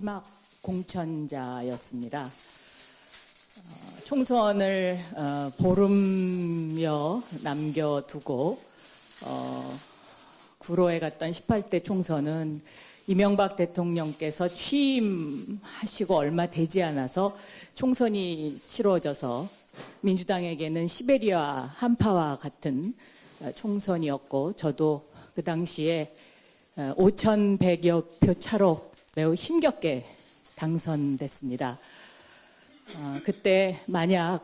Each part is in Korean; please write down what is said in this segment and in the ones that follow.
마지막 공천자였습니다. 총선을 보름여 남겨두고 구로에 갔던 18대 총선은 이명박 대통령께서 취임하시고 얼마 되지 않아서 총선이 치러져서 민주당에게는 시베리아 한파와 같은 총선이었고, 저도 그 당시에 5,100여 표 차로 매우 힘겹게 당선됐습니다. 그때 만약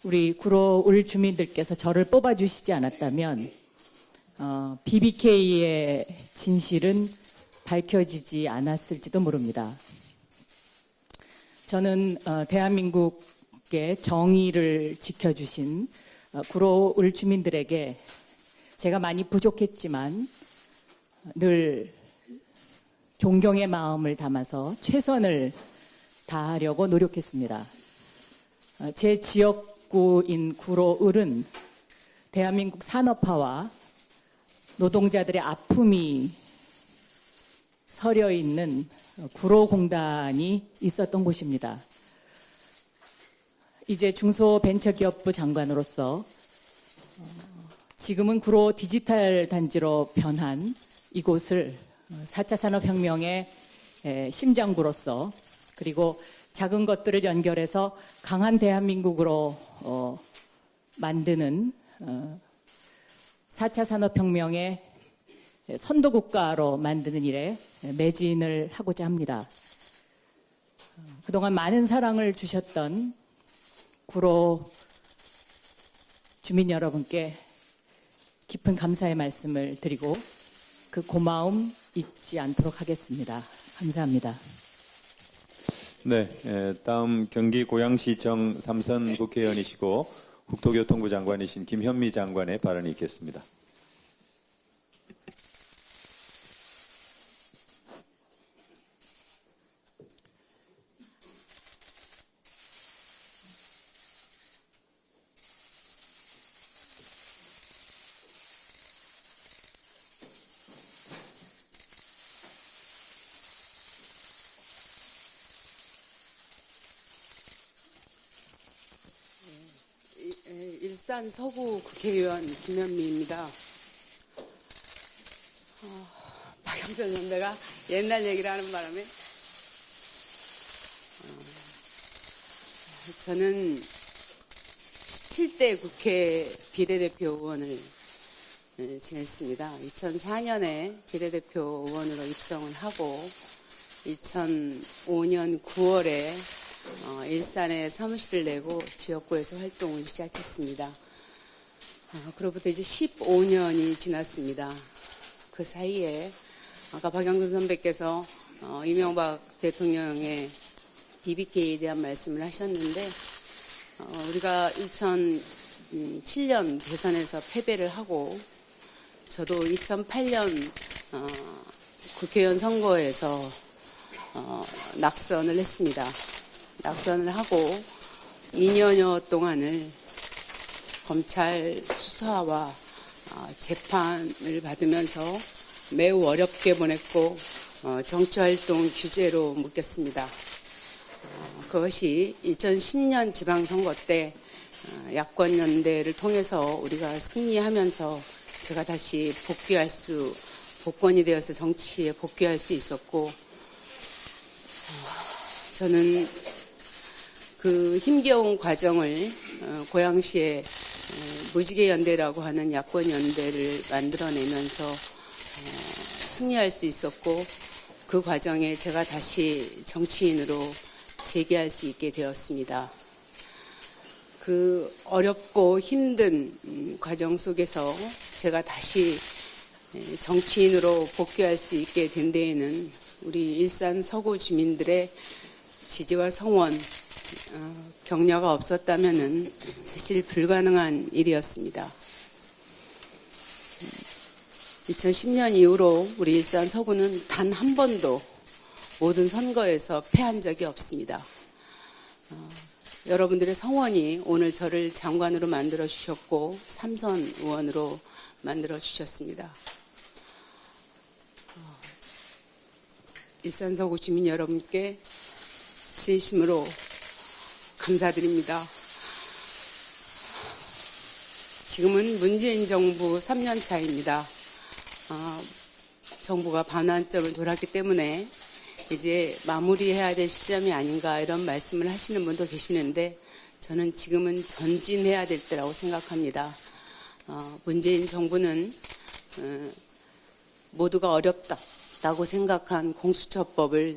우리 구로 을 주민들께서 저를 뽑아주시지 않았다면 BBK의 진실은 밝혀지지 않았을지도 모릅니다. 저는 대한민국의 정의를 지켜주신 구로 을 주민들에게 제가 많이 부족했지만 늘 존경의 마음을 담아서 최선을 다하려고 노력했습니다. 제 지역구인 구로 을은 대한민국 산업화와 노동자들의 아픔이 서려 있는 구로공단이 있었던 곳입니다. 이제 중소벤처기업부 장관으로서 지금은 구로 디지털 단지로 변한 이곳을 4차 산업혁명의 심장부로서, 그리고 작은 것들을 연결해서 강한 대한민국으로 만드는 4차 산업혁명의 선도국가로 만드는 일에 매진을 하고자 합니다. 그동안 많은 사랑을 주셨던 구로 주민 여러분께 깊은 감사의 말씀을 드리고 그 고마움 잊지 않도록 하겠습니다. 감사합니다. 네, 다음 경기 고양시청 3선 국회의원이시고 국토교통부 장관이신 김현미 장관의 발언이 있겠습니다. 일산 서구 국회의원 김현미입니다. 박영선 선배가 옛날 얘기를 하는 바람에 저는 17대 국회 비례대표 의원을 지냈습니다. 2004년에 비례대표 의원으로 입성을 하고 2005년 9월에 일산에 사무실을 내고 지역구에서 활동을 시작했습니다. 그로부터 이제 15년이 지났습니다. 그 사이에 아까 박영선 선배께서 이명박 대통령의 BBK에 대한 말씀을 하셨는데, 우리가 2007년 대선에서 패배를 하고 저도 2008년 국회의원 선거에서 낙선을 했습니다. 낙선을 하고 2년여 동안을 검찰 수사와 재판을 받으면서 매우 어렵게 보냈고 정치활동 규제로 묶였습니다. 그것이 2010년 지방선거 때 야권연대를 통해서 우리가 승리하면서 제가 다시 복권이 되어서 정치에 복귀할 수 있었고, 저는 그 힘겨운 과정을 고양시에 무지개연대라고 하는 야권연대를 만들어내면서 승리할 수 있었고, 그 과정에 제가 다시 정치인으로 재기할 수 있게 되었습니다. 그 어렵고 힘든 과정 속에서 제가 다시 정치인으로 복귀할 수 있게 된 데에는 우리 일산 서구 주민들의 지지와 성원, 격려가 없었다면은 사실 불가능한 일이었습니다. 2010년 이후로 우리 일산 서구는 단 한 번도 모든 선거에서 패한 적이 없습니다. 여러분들의 성원이 오늘 저를 장관으로 만들어 주셨고 3선 의원으로 만들어 주셨습니다. 일산 서구 주민 여러분께 진심으로 감사드립니다. 지금은 문재인 정부 3년 차입니다. 정부가 반환점을 돌았기 때문에 이제 마무리해야 될 시점이 아닌가 이런 말씀을 하시는 분도 계시는데 저는 지금은 전진해야 될 때라고 생각합니다. 문재인 정부는 모두가 어렵다고 생각한 공수처법을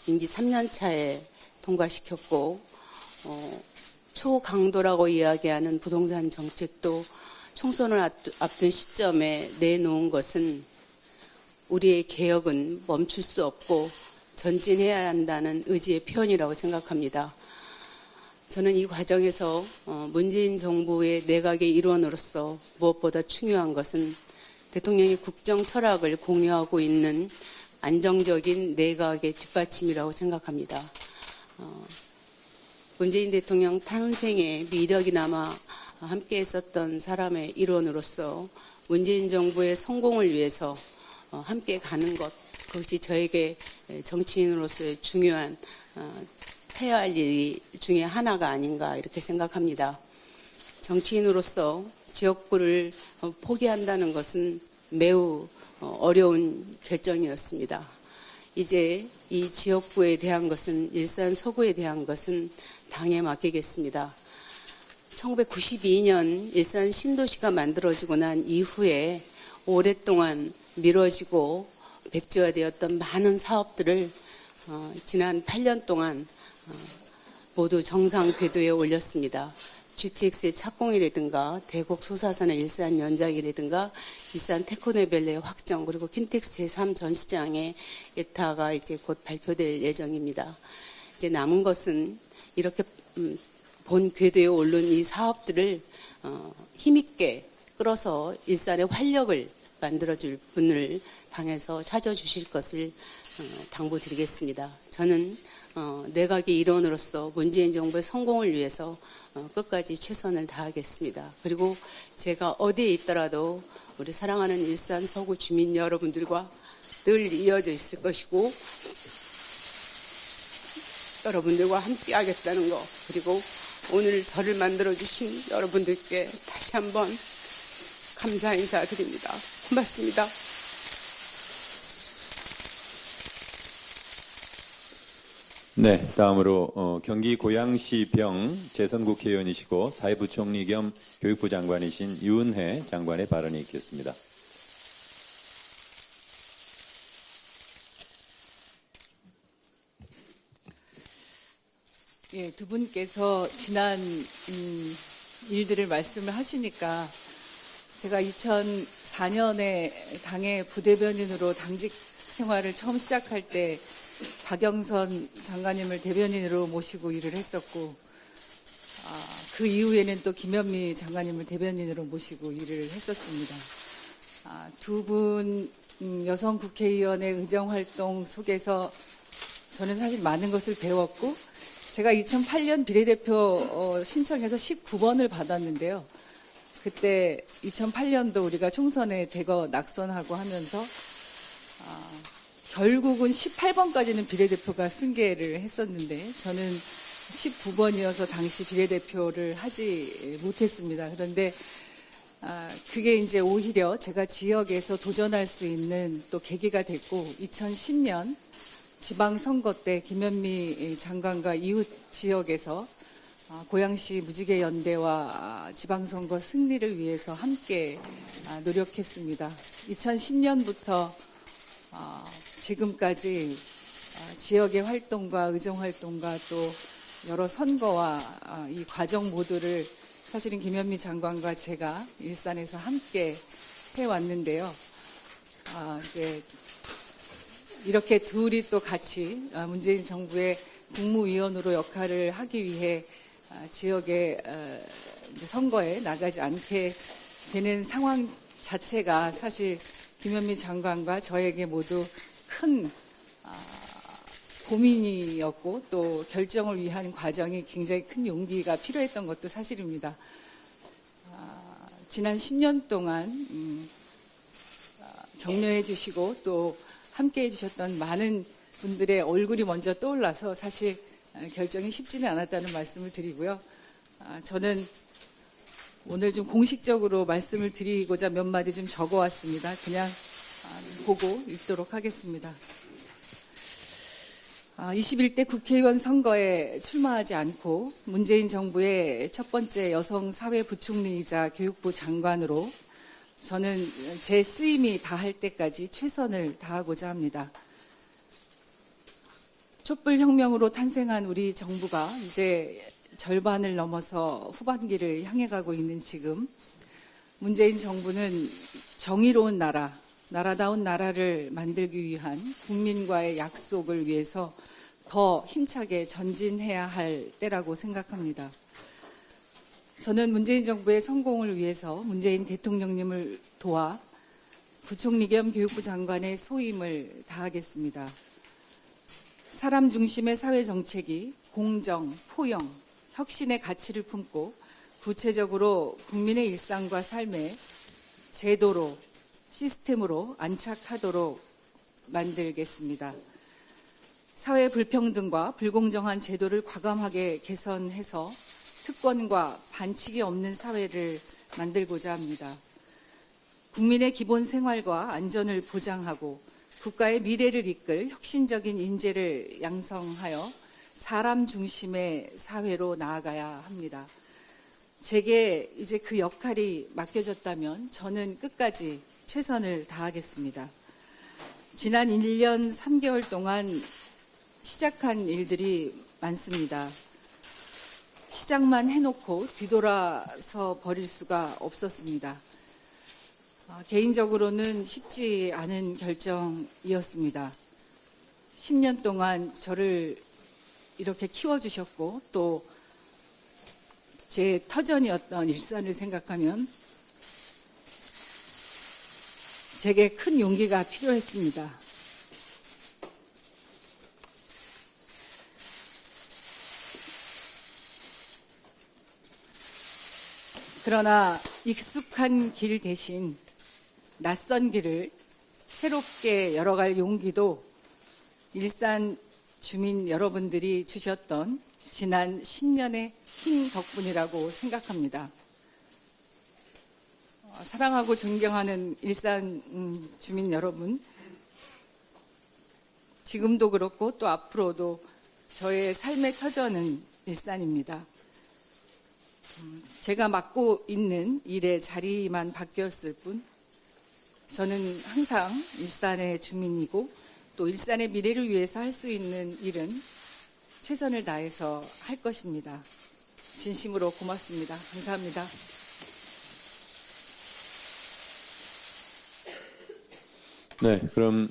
임기 3년 차에 통과시켰고 초강도라고 이야기하는 부동산 정책도 총선을 앞둔 시점에 내놓은 것은 우리의 개혁은 멈출 수 없고 전진해야 한다는 의지의 표현이라고 생각합니다. 저는 이 과정에서 문재인 정부의 내각의 일원으로서 무엇보다 중요한 것은 대통령의 국정 철학을 공유하고 있는 안정적인 내각의 뒷받침이라고 생각합니다. 문재인 대통령 탄생에 미력이나마 함께 했었던 사람의 일원으로서 문재인 정부의 성공을 위해서 함께 가는 것, 그것이 저에게 정치인으로서의 중요한 해야 할 일 중에 하나가 아닌가 이렇게 생각합니다. 정치인으로서 지역구를 포기한다는 것은 매우 어려운 결정이었습니다. 이제 이 지역구에 대한 것은 일산 서구에 대한 것은 당에 맡기겠습니다. 1992년 일산 신도시가 만들어지고 난 이후에 오랫동안 미뤄지고 백지화되었던 많은 사업들을 지난 8년 동안 모두 정상 궤도에 올렸습니다. GTX의 착공이라든가 대곡 소사선의 일산 연장이라든가 일산 테크노밸리 확정 그리고 킨텍스 제3 전시장의 예타가 이제 곧 발표될 예정입니다. 이제 남은 것은 이렇게 본 궤도에 오른 이 사업들을 힘있게 끌어서 일산의 활력을 만들어줄 분을 당에서 찾아주실 것을 당부드리겠습니다. 저는 내각의 일원으로서 문재인 정부의 성공을 위해서 끝까지 최선을 다하겠습니다. 그리고 제가 어디에 있더라도 우리 사랑하는 일산 서구 주민 여러분들과 늘 이어져 있을 것이고 여러분들과 함께 하겠다는 거, 그리고 오늘 저를 만들어주신 여러분들께 다시 한번 감사 인사드립니다. 고맙습니다. 네, 다음으로 경기 고양시병 재선국회의원이시고 사회부총리 겸 교육부 장관이신 유은혜 장관의 발언이 있겠습니다. 예, 두 분께서 지난 일들을 말씀을 하시니까 제가 2004년에 당의 부대변인으로 당직 생활을 처음 시작할 때 박영선 장관님을 대변인으로 모시고 일을 했었고 그 이후에는 또 김현미 장관님을 대변인으로 모시고 일을 했었습니다. 두 분 여성 국회의원의 의정활동 속에서 저는 사실 많은 것을 배웠고 제가 2008년 비례대표 신청해서 19번을 받았는데요. 그때 2008년도 우리가 총선에 대거 낙선하고 하면서 결국은 18번까지는 비례대표가 승계를 했었는데 저는 19번이어서 당시 비례대표를 하지 못했습니다. 그런데 그게 이제 오히려 제가 지역에서 도전할 수 있는 또 계기가 됐고 2010년 지방선거 때 김현미 장관과 이웃 지역에서 고양시 무지개 연대와 지방선거 승리를 위해서 함께 노력했습니다. 2010년부터 지금까지 지역의 활동과 의정활동과 또 여러 선거와 이 과정 모두를 사실은 김현미 장관과 제가 일산에서 함께 해왔는데요. 이제 이렇게 둘이 또 같이 문재인 정부의 국무위원으로 역할을 하기 위해 지역의 선거에 나가지 않게 되는 상황 자체가 사실 김현미 장관과 저에게 모두 큰 고민이었고 또 결정을 위한 과정이 굉장히 큰 용기가 필요했던 것도 사실입니다. 지난 10년 동안 격려해 주시고 또 함께해 주셨던 많은 분들의 얼굴이 먼저 떠올라서 사실 결정이 쉽지는 않았다는 말씀을 드리고요. 저는 오늘 좀 공식적으로 말씀을 드리고자 몇 마디 좀 적어왔습니다. 그냥 보고 읽도록 하겠습니다. 21대 국회의원 선거에 출마하지 않고 문재인 정부의 첫 번째 여성 사회부총리이자 교육부 장관으로 저는 제 쓰임이 다할 때까지 최선을 다하고자 합니다. 촛불혁명으로 탄생한 우리 정부가 이제 절반을 넘어서 후반기를 향해 가고 있는 지금 문재인 정부는 정의로운 나라, 나라다운 나라를 만들기 위한 국민과의 약속을 위해서 더 힘차게 전진해야 할 때라고 생각합니다. 저는 문재인 정부의 성공을 위해서 문재인 대통령님을 도와 부총리 겸 교육부 장관의 소임을 다하겠습니다. 사람 중심의 사회 정책이 공정, 포용, 혁신의 가치를 품고 구체적으로 국민의 일상과 삶에 제도로, 시스템으로 안착하도록 만들겠습니다. 사회 불평등과 불공정한 제도를 과감하게 개선해서 특권과 반칙이 없는 사회를 만들고자 합니다. 국민의 기본 생활과 안전을 보장하고 국가의 미래를 이끌 혁신적인 인재를 양성하여 사람 중심의 사회로 나아가야 합니다. 제게 이제 그 역할이 맡겨졌다면 저는 끝까지 최선을 다하겠습니다. 지난 1년 3개월 동안 시작한 일들이 많습니다. 시작만 해놓고 뒤돌아서 버릴 수가 없었습니다. 개인적으로는 쉽지 않은 결정이었습니다. 10년 동안 저를 이렇게 키워주셨고 또 제 터전이었던 일산을 생각하면 제게 큰 용기가 필요했습니다. 그러나 익숙한 길 대신 낯선 길을 새롭게 열어갈 용기도 일산 주민 여러분들이 주셨던 지난 10년의 힘 덕분이라고 생각합니다. 사랑하고 존경하는 일산 주민 여러분, 지금도 그렇고 또 앞으로도 저의 삶의 터전은 일산입니다. 제가 맡고 있는 일의 자리만 바뀌었을 뿐 저는 항상 일산의 주민이고 또 일산의 미래를 위해서 할 수 있는 일은 최선을 다해서 할 것입니다. 진심으로 고맙습니다. 감사합니다. 네, 그럼